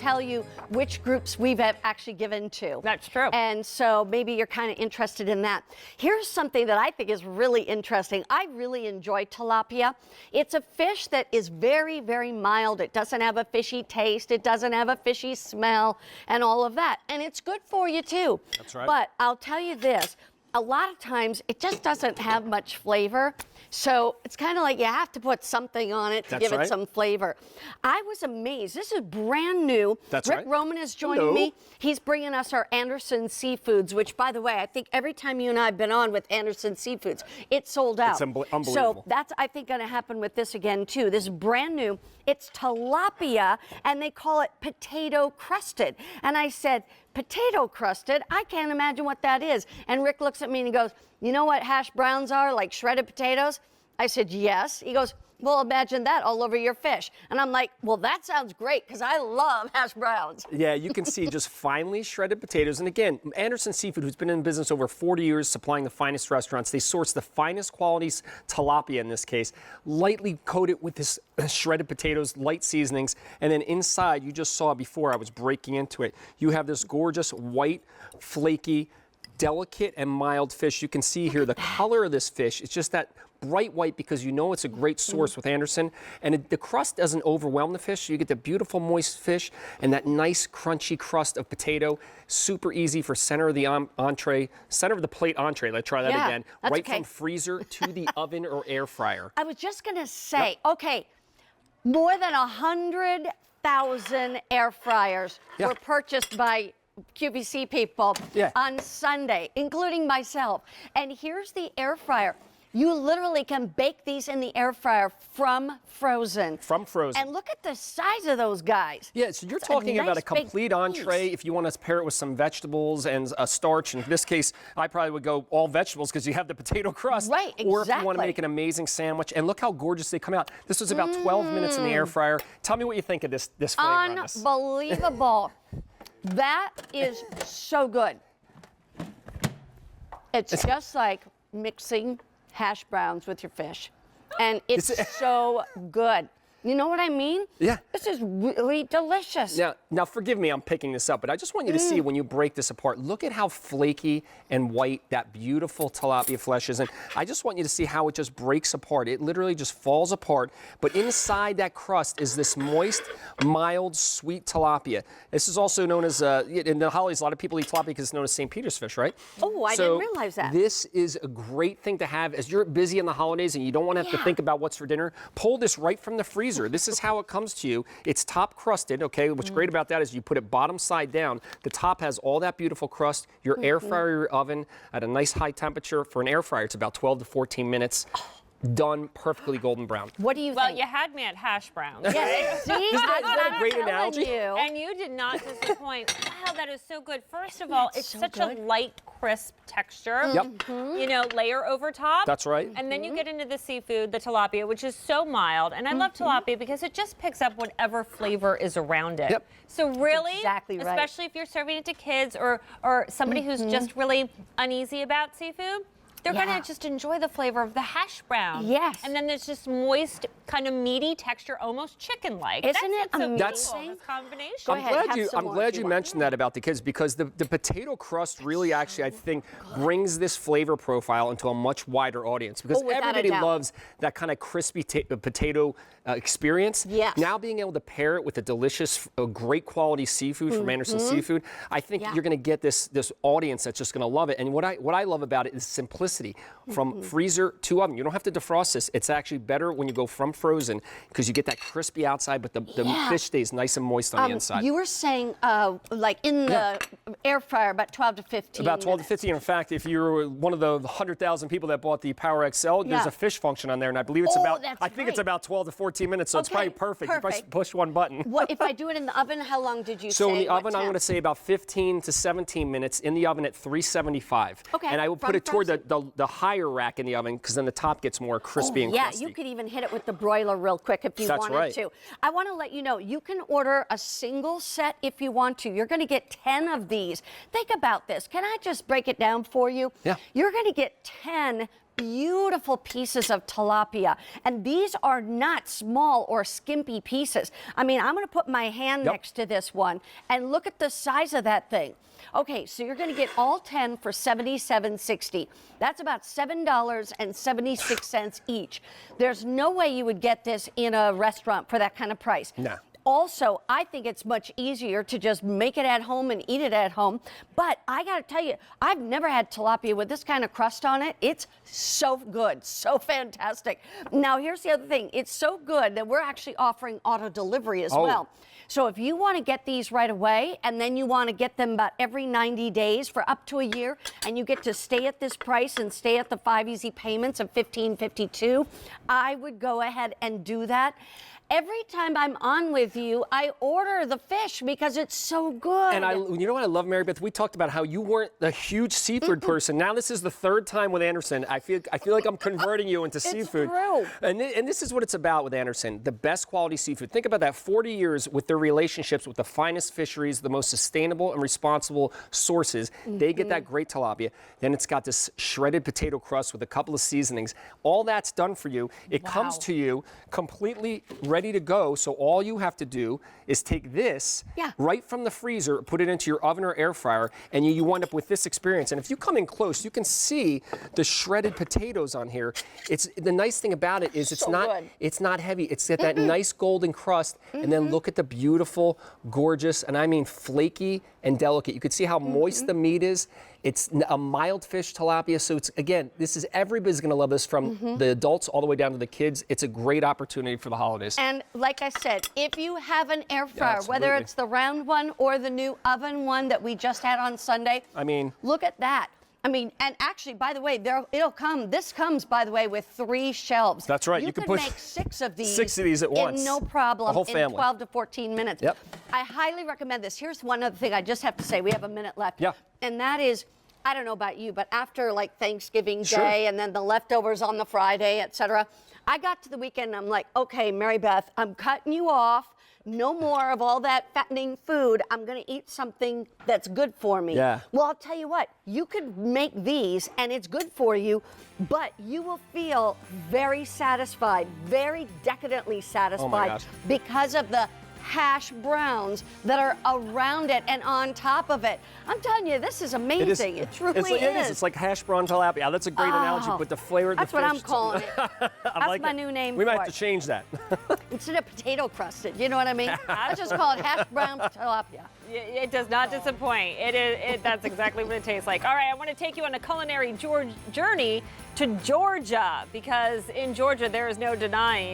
tell you which groups we've actually given to. That's true. And so maybe you're kind of interested in that. Here's something that I think is really interesting. I really enjoy tilapia. It's a fish that is very, very mild. It doesn't have a fishy taste. It doesn't have a fishy smell and all of that. And it's good for you too. That's right. But I'll tell you this, a lot of times it just doesn't have much flavor. So it's kind of like you have to put something on it to give it some flavor. I was amazed. This is brand new. That's Rick right. Roman is joining me. He's bringing us our Anderson Seafoods, which, by the way, I think every time you and I have been on with Anderson Seafoods, it's sold out. It's unbelievable. So that's, I think, going to happen with this again, too. This is brand new. It's tilapia, and they call it potato crusted. And I said, potato crusted? I can't imagine what that is. And Rick looks at me and he goes, you know what hash browns are, like shredded potatoes? I said, yes. He goes, well, imagine that all over your fish. And I'm like, well, that sounds great because I love hash browns. Yeah, you can see just finely shredded potatoes. And again, Anderson Seafood, who's been in business over 40 years, supplying the finest restaurants, they source the finest qualities, tilapia in this case, lightly coated with this shredded potatoes, light seasonings. And then inside, you just saw before I was breaking into it, you have this gorgeous white, flaky, delicate and mild fish. You can see here the color of this fish. It's just that bright white because you know it's a great source with Anderson. And the crust doesn't overwhelm the fish. So you get the beautiful moist fish and that nice crunchy crust of potato. Super easy for center of the entree, center of the plate entree. Let's try that again. Right from freezer to the oven or air fryer. I was just going to say, okay, more than 100,000 air fryers were purchased by QVC people on Sunday, including myself. And here's the air fryer. You literally can bake these in the air fryer from frozen. From frozen. And look at the size of those guys. Yeah, so you're talking about a complete entree if you want to pair it with some vegetables and a starch. In this case, I probably would go all vegetables because you have the potato crust. Right, exactly. Or if you want to make an amazing sandwich. And look how gorgeous they come out. This was about 12 minutes in the air fryer. Tell me what you think of this flavor on this. Unbelievable. That is so good. It's just like mixing hash browns with your fish. And it's so good. You know what I mean? Yeah. This is really delicious. Now forgive me, I'm picking this up, but I just want you to see when you break this apart, look at how flaky and white that beautiful tilapia flesh is. And I just want you to see how it just breaks apart. It literally just falls apart, but inside that crust is this moist, mild, sweet tilapia. This is also known as, in the holidays, a lot of people eat tilapia because it's known as St. Peter's fish, right? Oh, I didn't realize that. This is a great thing to have as you're busy in the holidays and you don't want to have to think about what's for dinner. Pull this right from the freezer. This is how it comes to you. It's top crusted, okay? What's great about that is you put it bottom side down. The top has all that beautiful crust. Your air fryer, your oven at a nice high temperature. For an air fryer, it's about 12 to 14 minutes. Done perfectly golden brown. What do you think? Well, you had me at hash browns. Yes. See, Isn't that a great analogy? And you did not disappoint. Wow, that is so good. First of all, it's such a light, crisp texture. You know, layer over top. That's right. And then you get into the seafood, the tilapia, which is so mild. And I love tilapia because it just picks up whatever flavor is around it. So really, especially if you're serving it to kids or somebody who's just really uneasy about seafood, they're going to just enjoy the flavor of the hash brown. Yes. And then there's just moist, kind of meaty texture, almost chicken-like. Isn't it amazing? This combination. Go ahead, I'm glad you mentioned that about the kids because the potato crust really actually, I think, brings this flavor profile into a much wider audience because everybody loves that kind of crispy potato experience. Yes. Now being able to pair it with a delicious, great quality seafood from Anderson Seafood, I think you're going to get this audience that's just going to love it. And what I love about it is simplicity. From freezer to oven. You don't have to defrost this. It's actually better when you go from frozen because you get that crispy outside, but the fish stays nice and moist on the inside. You were saying like in the air fryer about 12 to 15 About 12 to 15. In fact, if you're one of the 100,000 people that bought the Power XL, there's a fish function on there, and I believe it's it's about 12 to 14 minutes, so it's probably perfect. You just push one button. What if I do it in the oven? How long did you say? So in the oven, I'm going to say about 15 to 17 minutes in the oven at 375. Okay. And I will put it toward the higher rack in the oven because then the top gets more crispy and crusty. Yeah, you could even hit it with the broiler real quick if you wanted to. I want to let you know, you can order a single set if you want to. You're going to get 10 of these. Think about this. Can I just break it down for you? Yeah. You're going to get 10 beautiful pieces of tilapia. And these are not small or skimpy pieces. I mean, I'm going to put my hand next to this one and look at the size of that thing. Okay, so you're going to get all 10 for $77.60. That's about $7.76 each. There's no way you would get this in a restaurant for that kind of price. No. Also, I think it's much easier to just make it at home and eat it at home. But I got to tell you, I've never had tilapia with this kind of crust on it. It's so good, so fantastic. Now, here's the other thing. It's so good that we're actually offering auto delivery as well. So if you want to get these right away, and then you want to get them about every 90 days for up to a year, and you get to stay at this price and stay at the 5 easy payments of $15.52, I would go ahead and do that. Every time I'm on with you, I order the fish because it's so good. And you know what I love, Mary Beth? We talked about how you weren't a huge seafood person. Now this is the third time with Anderson. I feel like I'm converting you into seafood. True. And this is what it's about with Anderson, the best quality seafood. Think about that, 40 years with their relationships with the finest fisheries, the most sustainable and responsible sources. They get that great tilapia. Then it's got this shredded potato crust with a couple of seasonings. All that's done for you. It comes to you completely ready to go. So all you have to do is take this right from the freezer, put it into your oven or air fryer, and you wind up with this experience. And if you come in close, you can see the shredded potatoes on here. It's the nice thing about it is it's not heavy. It's got that nice golden crust, and then look at the beautiful, gorgeous, and I mean flaky and delicate. You can see how moist the meat is. It's a mild fish tilapia, so it's, again, everybody's gonna love this, from the adults all the way down to the kids. It's a great opportunity for the holidays. And like I said, if you have an air fryer, whether it's the round one or the new oven one that we just had on Sunday, I mean, look at that. I mean, and actually, by the way, this comes, by the way, with 3 shelves. That's right. You can push make 6 of these. 6 of these at once. No problem. A whole family. In 12 to 14 minutes. Yep. I highly recommend this. Here's one other thing I just have to say. We have a minute left. Yeah. And that is, I don't know about you, but after like Thanksgiving Day and then the leftovers on the Friday, etc., I got to the weekend and I'm like, okay, Mary Beth, I'm cutting you off. No more of all that fattening food. I'm going to eat something that's good for me. Yeah. Well, I'll tell you what, you could make these and it's good for you, but you will feel very satisfied, very decadently satisfied because of the hash browns that are around it and on top of it. I'm telling you, this is amazing. It truly is. It's like hash brown tilapia. That's a great analogy, but the flavor of the fish. That's what I'm calling it. That's my new name for it. We might have to change that. Instead of potato crusted, you know what I mean? I just call it hash brown tilapia. It does not disappoint. That's exactly what it tastes like. All right, I want to take you on a culinary journey to Georgia, because in Georgia there is no denying